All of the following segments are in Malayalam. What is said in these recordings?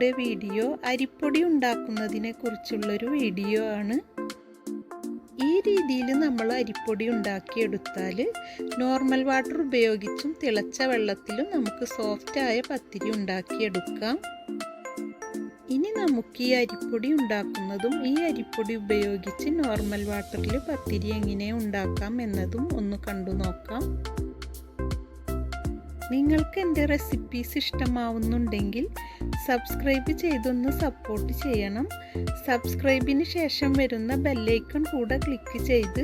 ഇന്നത്തെ വീഡിയോ അരിപ്പൊടി ഉണ്ടാക്കുന്നതിനെ കുറിച്ചുള്ളൊരു വീഡിയോ ആണ്. ഈ രീതിയിൽ നമ്മൾ അരിപ്പൊടി ഉണ്ടാക്കിയെടുത്താൽ നോർമൽ വാട്ടർ ഉപയോഗിച്ചും തിളച്ച വെള്ളത്തിലും നമുക്ക് സോഫ്റ്റായ പത്തിരി ഉണ്ടാക്കിയെടുക്കാം. ഇനി നമുക്ക് ഈ അരിപ്പൊടി ഉണ്ടാക്കുന്നതും ഈ അരിപ്പൊടി ഉപയോഗിച്ച് നോർമൽ വാട്ടറിൽ പത്തിരി എങ്ങനെ ഉണ്ടാക്കാം എന്നതും ഒന്ന് കണ്ടു നോക്കാം. നിങ്ങൾക്ക് എൻ്റെ റെസിപ്പീസ് ഇഷ്ടമാവുന്നുണ്ടെങ്കിൽ സബ്സ്ക്രൈബ് ചെയ്തൊന്ന് സപ്പോർട്ട് ചെയ്യണം. സബ്സ്ക്രൈബിന് ശേഷം വരുന്ന ബെല്ലൈക്കൺ കൂടെ ക്ലിക്ക് ചെയ്ത്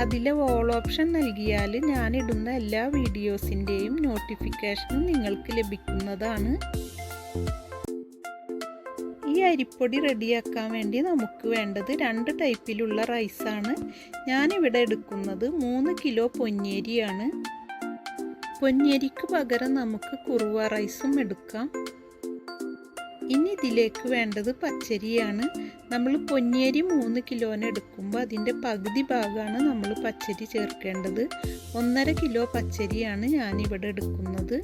അതിലെ ഓൾ ഓപ്ഷൻ നൽകിയാൽ ഞാനിടുന്ന എല്ലാ വീഡിയോസിൻ്റെയും നോട്ടിഫിക്കേഷനും നിങ്ങൾക്ക് ലഭിക്കുന്നതാണ്. ഈ അരിപ്പൊടി റെഡിയാക്കാൻ വേണ്ടി നമുക്ക് വേണ്ടത് 2 ടൈപ്പിലുള്ള റൈസാണ്. ഞാനിവിടെ എടുക്കുന്നത് 3 കിലോ പൊന്നിയരിയാണ്. പൊന്നിയരിക്ക് പകരം നമുക്ക് കുറുവ റൈസും എടുക്കാം. ഇനി ഇതിലേക്ക് വേണ്ടത് പച്ചരിയാണ്. നമ്മൾ പൊന്നിയരി 3 കിലോന് എടുക്കുമ്പോൾ അതിൻ്റെ പകുതി ഭാഗമാണ് നമ്മൾ പച്ചരി ചേർക്കേണ്ടത്. 1.5 കിലോ പച്ചരിയാണ് ഞാനിവിടെ എടുക്കുന്നത്.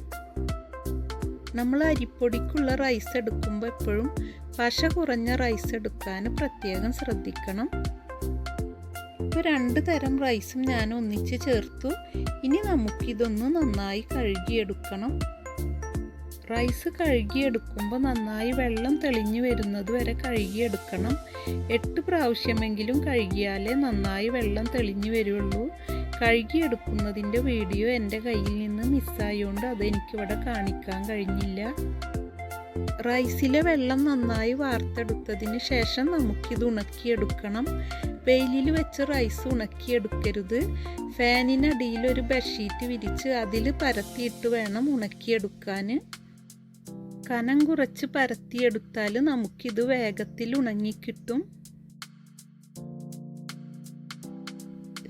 നമ്മൾ അരിപ്പൊടിക്കുള്ള റൈസ് എടുക്കുമ്പോൾ എപ്പോഴും പശ കുറഞ്ഞ റൈസ് എടുക്കാൻ പ്രത്യേകം ശ്രദ്ധിക്കണം. ഇപ്പോൾ 2 തരം റൈസും ഞാൻ ഒന്നിച്ച് ചേർത്തു. ഇനി നമുക്കിതൊന്ന് നന്നായി കഴുകിയെടുക്കണം. റൈസ് കഴുകിയെടുക്കുമ്പോൾ നന്നായി വെള്ളം തെളിഞ്ഞു വരുന്നത് വരെ കഴുകിയെടുക്കണം. 8 പ്രാവശ്യമെങ്കിലും കഴുകിയാലേ നന്നായി വെള്ളം തെളിഞ്ഞു വരുള്ളൂ. കഴുകിയെടുക്കുന്നതിൻ്റെ വീഡിയോ എൻ്റെ കയ്യിൽ നിന്ന് മിസ്സായതുകൊണ്ട് അതെനിക്കിവിടെ കാണിക്കാൻ കഴിഞ്ഞില്ല. റൈസിലെ വെള്ളം നന്നായി വാർത്തെടുത്തതിന് ശേഷം നമുക്കിത് ഉണക്കിയെടുക്കണം. വെയിലിൽ വെച്ച് റൈസ് ഉണക്കിയെടുക്കരുത്. ഫാനിനടിയിൽ ഒരു ബെഡ്ഷീറ്റ് വിരിച്ച് അതിൽ പരത്തിയിട്ട് വേണം ഉണക്കിയെടുക്കാൻ. കനം കുറച്ച് പരത്തിയെടുത്താൽ നമുക്കിത് വേഗത്തിൽ ഉണങ്ങിക്കിട്ടും.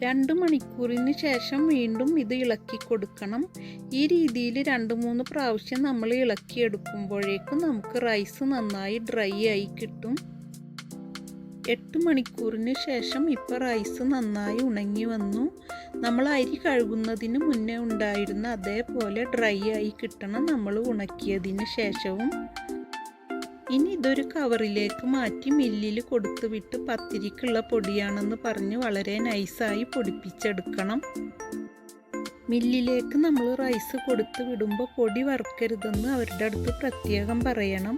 2 മണിക്കൂറിന് ശേഷം വീണ്ടും ഇത് ഇളക്കി കൊടുക്കണം. ഈ രീതിയിൽ 2-3 പ്രാവശ്യം നമ്മൾ ഇളക്കിയെടുക്കുമ്പോഴേക്കും നമുക്ക് റൈസ് നന്നായി ഡ്രൈ ആയി കിട്ടും. 8 മണിക്കൂറിന് ശേഷം ഇപ്പോൾ റൈസ് നന്നായി ഉണങ്ങി വന്നു. നമ്മൾ അരി കഴുകുന്നതിന് മുന്നേ ഉണ്ടായിരുന്ന അതേപോലെ ഡ്രൈ ആയി കിട്ടണം നമ്മൾ ഉണക്കിയതിന് ശേഷവും. ഇനി ഇതൊരു കവറിലേക്ക് മാറ്റി മില്ലിൽ കൊടുത്തു വിട്ട് പത്തിരിക്കുള്ള പൊടിയാണെന്ന് പറഞ്ഞ് വളരെ നൈസായി പൊടിപ്പിച്ചെടുക്കണം. മില്ലിലേക്ക് നമ്മൾ റൈസ് കൊടുത്ത് വിടുമ്പോൾ പൊടി വറുക്കരുതെന്ന് അവരുടെ അടുത്ത് പ്രത്യേകം പറയണം.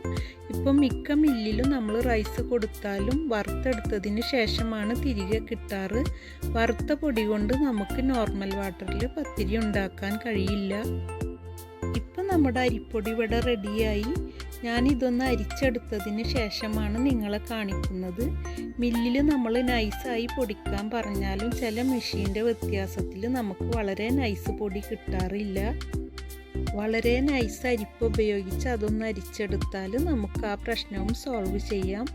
ഇപ്പം മിക്ക മില്ലിലും നമ്മൾ റൈസ് കൊടുത്താലും വറുത്തെടുത്തതിന് ശേഷമാണ് തിരികെ കിട്ടാറ്. വറുത്ത പൊടി കൊണ്ട് നമുക്ക് നോർമൽ വാട്ടറിൽ പത്തിരി ഉണ്ടാക്കാൻ കഴിയില്ല. ഇപ്പം നമ്മുടെ അരിപ്പൊടി ഇവിടെ റെഡിയായി. ഞാനിതൊന്ന് അരിച്ചെടുത്തതിന് ശേഷമാണ് നിങ്ങളെ കാണിക്കുന്നത്. മില്ലിൽ നമ്മൾ നൈസായി പൊടിക്കാൻ പറഞ്ഞാലും ചില മെഷീൻ്റെ വ്യത്യാസത്തിൽ നമുക്ക് വളരെ നൈസ് പൊടി കിട്ടാറില്ല. വളരെ നൈസ് അരിപ്പ് ഉപയോഗിച്ച് അതൊന്ന് അരിച്ചെടുത്താൽ നമുക്ക് ആ പ്രശ്നവും സോൾവ് ചെയ്യാം.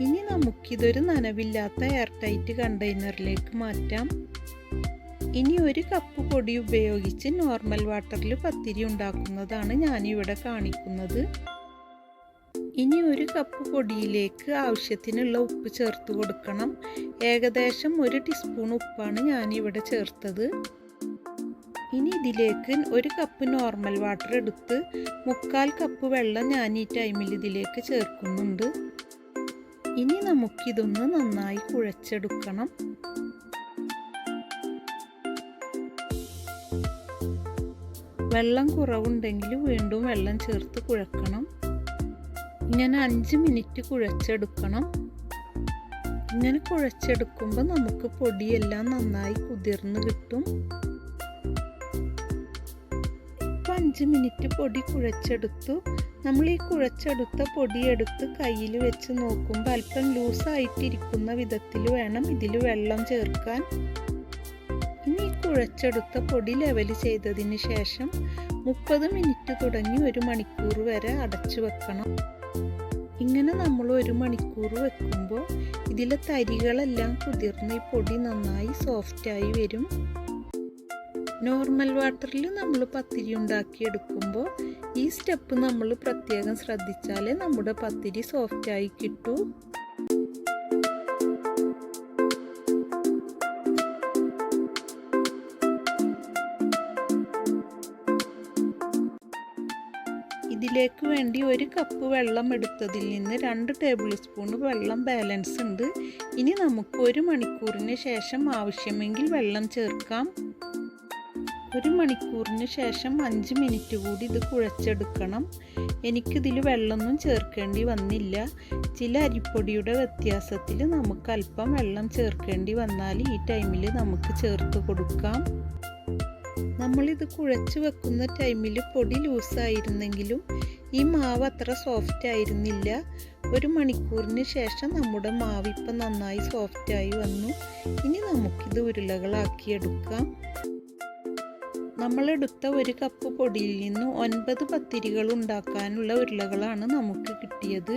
ഇനി നമുക്കിതൊരു നനവില്ലാത്ത എയർ ടൈറ്റ് കണ്ടെയ്നറിലേക്ക് മാറ്റാം. ഇനി 1 കപ്പ് പൊടി ഉപയോഗിച്ച് നോർമൽ വാട്ടറിൽ പത്തിരി ഉണ്ടാക്കുന്നതാണ് ഞാനിവിടെ കാണിക്കുന്നത്. ഇനി 1 കപ്പ് പൊടിയിലേക്ക് ആവശ്യത്തിനുള്ള ഉപ്പ് ചേർത്ത് കൊടുക്കണം. ഏകദേശം 1 ടീസ്പൂൺ ഉപ്പാണ് ഞാനിവിടെ ചേർത്തത്. ഇനി ഇതിലേക്ക് 1 കപ്പ് നോർമൽ വാട്ടർ എടുത്ത് 3/4 കപ്പ് വെള്ളം ഞാൻ ഈ ടൈമിൽ ഇതിലേക്ക് ചേർക്കുന്നുണ്ട്. ഇനി നമുക്കിതൊന്ന് നന്നായി കുഴച്ചെടുക്കണം. വെള്ളം കുറവുണ്ടെങ്കിൽ വീണ്ടും വെള്ളം ചേർത്ത് കുഴക്കണം. ഇങ്ങനെ 5 മിനിറ്റ് കുഴച്ചെടുക്കണം. ഇങ്ങനെ കുഴച്ചെടുക്കുമ്പോൾ നമുക്ക് പൊടിയെല്ലാം നന്നായി കുതിർന്ന് കിട്ടും. ഇപ്പം 5 മിനിറ്റ് പൊടി കുഴച്ചെടുത്തു. നമ്മൾ ഈ കുഴച്ചെടുത്ത പൊടിയെടുത്ത് കയ്യിൽ വെച്ച് നോക്കുമ്പോൾ അല്പം ലൂസായിട്ടിരിക്കുന്ന വിധത്തിൽ വേണം ഇതിൽ വെള്ളം ചേർക്കാൻ. ഇനി കുഴച്ചെടുത്ത പൊടി ലെവൽ ചെയ്തതിന് ശേഷം 30 മിനിറ്റ് തുടങ്ങി 1 മണിക്കൂർ വരെ അടച്ചു വെക്കണം. ഇങ്ങനെ നമ്മൾ 1 മണിക്കൂർ വെക്കുമ്പോൾ ഇതിലെ തരികളെല്ലാം കുതിർന്ന് ഈ പൊടി നന്നായി സോഫ്റ്റായി വരും. നോർമൽ വാട്ടറിൽ നമ്മൾ പത്തിരി ഉണ്ടാക്കിയെടുക്കുമ്പോൾ ഈ സ്റ്റെപ്പ് നമ്മൾ പ്രത്യേകം ശ്രദ്ധിച്ചാലേ നമ്മുടെ പത്തിരി സോഫ്റ്റായി കിട്ടൂ. ഇതിലേക്ക് വേണ്ടി 1 കപ്പ് വെള്ളം എടുത്തതിൽ നിന്ന് 2 ടേബിൾ സ്പൂൺ വെള്ളം ബാലൻസ് ഉണ്ട്. ഇനി നമുക്ക് 1 മണിക്കൂറിന് ശേഷം ആവശ്യമെങ്കിൽ വെള്ളം ചേർക്കാം. 1 മണിക്കൂറിന് ശേഷം 5 മിനിറ്റ് കൂടി ഇത് കുഴച്ചെടുക്കണം. എനിക്കിതിൽ വെള്ളമൊന്നും ചേർക്കേണ്ടി വന്നില്ല. ചില അരിപ്പൊടിയുടെ വ്യത്യാസത്തിൽ നമുക്ക് അല്പം വെള്ളം ചേർക്കേണ്ടി വന്നാൽ ഈ ടൈമിൽ നമുക്ക് ചേർത്ത് കൊടുക്കാം. നമ്മളിത് കുഴച്ച് വെക്കുന്ന ടൈമിൽ പൊടി ലൂസായിരുന്നെങ്കിലും ഈ മാവ് അത്ര സോഫ്റ്റ് ആയിരുന്നില്ല. 1 മണിക്കൂറിന് ശേഷം നമ്മുടെ മാവ് ഇപ്പം നന്നായി സോഫ്റ്റായി വന്നു. ഇനി നമുക്കിത് ഉരുളകളാക്കിയെടുക്കാം. നമ്മളെടുത്ത 1 കപ്പ് പൊടിയിൽ നിന്ന് 9 പത്തിരികൾ ഉണ്ടാക്കാനുള്ള ഉരുളകളാണ് നമുക്ക് കിട്ടിയത്.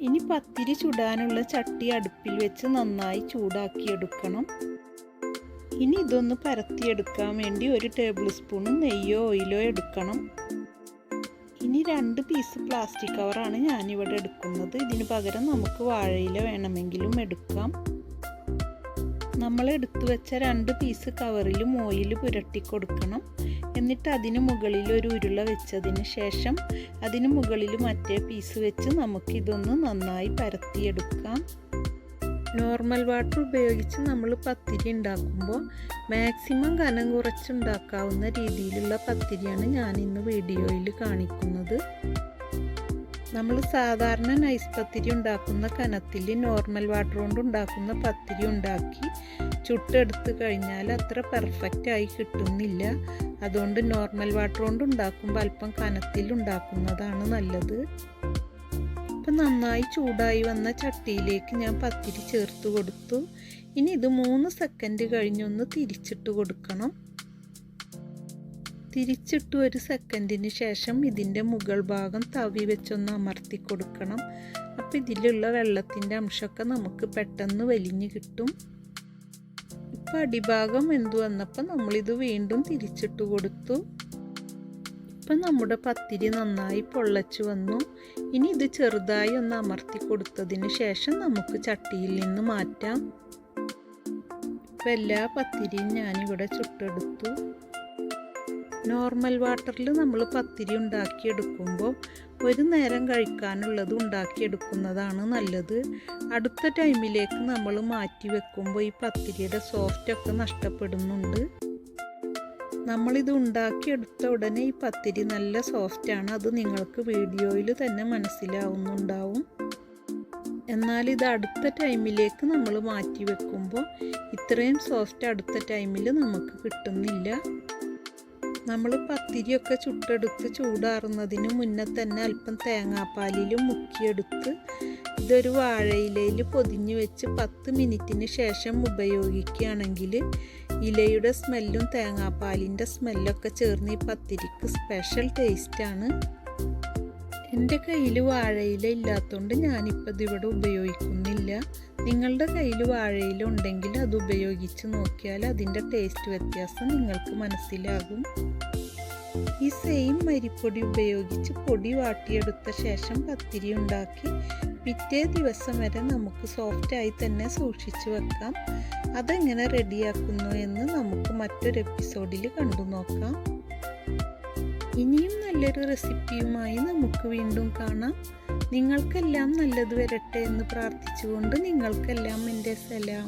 ഇനി പത്തിരി ചുടാനുള്ള ചട്ടി അടുപ്പിൽ വെച്ച് നന്നായി ചൂടാക്കിയെടുക്കണം. ഇനി ഇതൊന്ന് പരത്തിയെടുക്കാൻ വേണ്ടി 1 ടേബിൾ സ്പൂൺ നെയ്യോ ഓയിലോ എടുക്കണം. ഇനി 2 പീസ് പ്ലാസ്റ്റിക് കവറാണ് ഞാനിവിടെ എടുക്കുന്നത്. ഇതിന് പകരം നമുക്ക് വാഴയില വേണമെങ്കിലും എടുക്കാം. നമ്മൾ എടുത്തു വെച്ച 2 പീസ് കവറിലും ഓയിൽ പുരട്ടി കൊടുക്കണം. എന്നിട്ട് അതിന് മുകളിൽ ഒരു ഉരുള വെച്ചതിന് ശേഷം അതിന് മുകളിൽ മറ്റേ പീസ് വെച്ച് നമുക്കിതൊന്ന് നന്നായി പരത്തിയെടുക്കാം. നോർമൽ വാട്ടർ ഉപയോഗിച്ച് നമ്മൾ പത്തിരി ഉണ്ടാക്കുമ്പോൾ മാക്സിമം കനം കുറച്ചുണ്ടാക്കാവുന്ന രീതിയിലുള്ള പത്തിരിയാണ് ഞാനിന്ന് വീഡിയോയിൽ കാണിക്കുന്നത്. നമ്മൾ സാധാരണ നൈസ് പത്തിരി ഉണ്ടാക്കുന്ന കനത്തിൽ നോർമൽ വാട്ടർ കൊണ്ട് ഉണ്ടാക്കുന്ന പത്തിരി ഉണ്ടാക്കി ചുട്ടെടുത്ത് കഴിഞ്ഞാൽ അത്ര പെർഫെക്റ്റ് ആയി കിട്ടുന്നില്ല. അതുകൊണ്ട് നോർമൽ വാട്ടർ കൊണ്ട് ഉണ്ടാക്കുമ്പോൾ അല്പം കനത്തിൽ ഉണ്ടാക്കുന്നതാണ് നല്ലത്. ഇപ്പം നന്നായി ചൂടായി വന്ന ചട്ടിയിലേക്ക് ഞാൻ പത്തിരി ചേർത്ത് കൊടുത്തു. ഇനി ഇത് 3 സെക്കൻഡ് കഴിഞ്ഞൊന്ന് തിരിച്ചിട്ട് കൊടുക്കണം. തിരിച്ചിട്ട് 1 സെക്കൻഡിന് ശേഷം ഇതിൻ്റെ മുകൾ ഭാഗം തവി വെച്ചൊന്ന് അമർത്തി കൊടുക്കണം. അപ്പോൾ ഇതിലുള്ള വെള്ളത്തിൻ്റെ അംശമൊക്കെ നമുക്ക് പെട്ടെന്ന് വലിഞ്ഞ് കിട്ടും. ഇപ്പോൾ അടിഭാഗം വെന്ത് വന്നപ്പോൾ നമ്മളിത് വീണ്ടും തിരിച്ചിട്ട് കൊടുത്തു. ഇപ്പം നമ്മുടെ പത്തിരി നന്നായി പൊള്ളച്ചു വന്നു. ഇനി ഇത് ചെറുതായി ഒന്ന് അമർത്തി കൊടുത്തതിന് ശേഷം നമുക്ക് ചട്ടിയിൽ നിന്ന് മാറ്റാം. ഇപ്പം എല്ലാ പത്തിരിയും ഞാനിവിടെ ചുട്ടെടുത്തു. നോർമൽ വാട്ടറിൽ നമ്മൾ പത്തിരി ഉണ്ടാക്കിയെടുക്കുമ്പോൾ 1 നേരം കഴിക്കാനുള്ളത് ഉണ്ടാക്കിയെടുക്കുന്നതാണ് നല്ലത്. അടുത്ത ടൈമിലേക്ക് നമ്മൾ മാറ്റി വെക്കുമ്പോൾ ഈ പത്തിരിയുടെ സോഫ്റ്റൊക്കെ നഷ്ടപ്പെടുന്നുണ്ട്. നമ്മളിത് ഉണ്ടാക്കിയെടുത്ത ഉടനെ ഈ പത്തിരി നല്ല സോഫ്റ്റാണ്. അത് നിങ്ങൾക്ക് വീഡിയോയിൽ തന്നെ മനസ്സിലാവുന്നുണ്ടാവും. എന്നാൽ ഇത് അടുത്ത ടൈമിലേക്ക് നമ്മൾ മാറ്റി വെക്കുമ്പോൾ ഇത്രയും സോഫ്റ്റ് അടുത്ത ടൈമിൽ നമുക്ക് കിട്ടുന്നില്ല. നമ്മൾ പത്തിരിയൊക്കെ ചുട്ടെടുത്ത് ചൂടാറുന്നതിന് മുന്നേ തന്നെ അല്പം തേങ്ങാപ്പാലിലും മുക്കിയെടുത്ത് ഇതൊരു വാഴയിലയിൽ പൊതിഞ്ഞ് വെച്ച് 10 മിനിറ്റിന് ശേഷം ഉപയോഗിക്കുകയാണെങ്കിൽ ഇലയുടെ സ്മെല്ലും തേങ്ങാപ്പാലിൻ്റെ സ്മെല്ലൊക്കെ ചേർന്ന് ഈ പത്തിരിക്ക് സ്പെഷ്യൽ ടേസ്റ്റാണ്. എൻ്റെ കയ്യിൽ വാഴയില ഇല്ലാത്തതുകൊണ്ട് ഞാനിപ്പോൾ ഇതിവിടെ ഉപയോഗിക്കുന്നില്ല. നിങ്ങളുടെ കയ്യിൽ വാഴയില ഉണ്ടെങ്കിൽ അത് ഉപയോഗിച്ച് നോക്കിയാൽ അതിൻ്റെ ടേസ്റ്റ് വ്യത്യാസം നിങ്ങൾക്ക് മനസ്സിലാകും. ഈ സെയിം അരിപ്പൊടി ഉപയോഗിച്ച് പൊടി വാട്ടിയെടുത്ത ശേഷം പത്തിരി ഉണ്ടാക്കി പിറ്റേ ദിവസം വരെ നമുക്ക് സോഫ്റ്റായി തന്നെ സൂക്ഷിച്ചു വെക്കാം. അതെങ്ങനെ റെഡിയാക്കുന്നു എന്ന് നമുക്ക് മറ്റൊരു എപ്പിസോഡിൽ കണ്ടു നോക്കാം. ഇനിയും നല്ലൊരു റെസിപ്പിയുമായി നമുക്ക് വീണ്ടും കാണാം. നിങ്ങൾക്കെല്ലാം നല്ലത് വരട്ടെ എന്ന് പ്രാർത്ഥിച്ചുകൊണ്ട് നിങ്ങൾക്കെല്ലാം എൻ്റെ സലാം.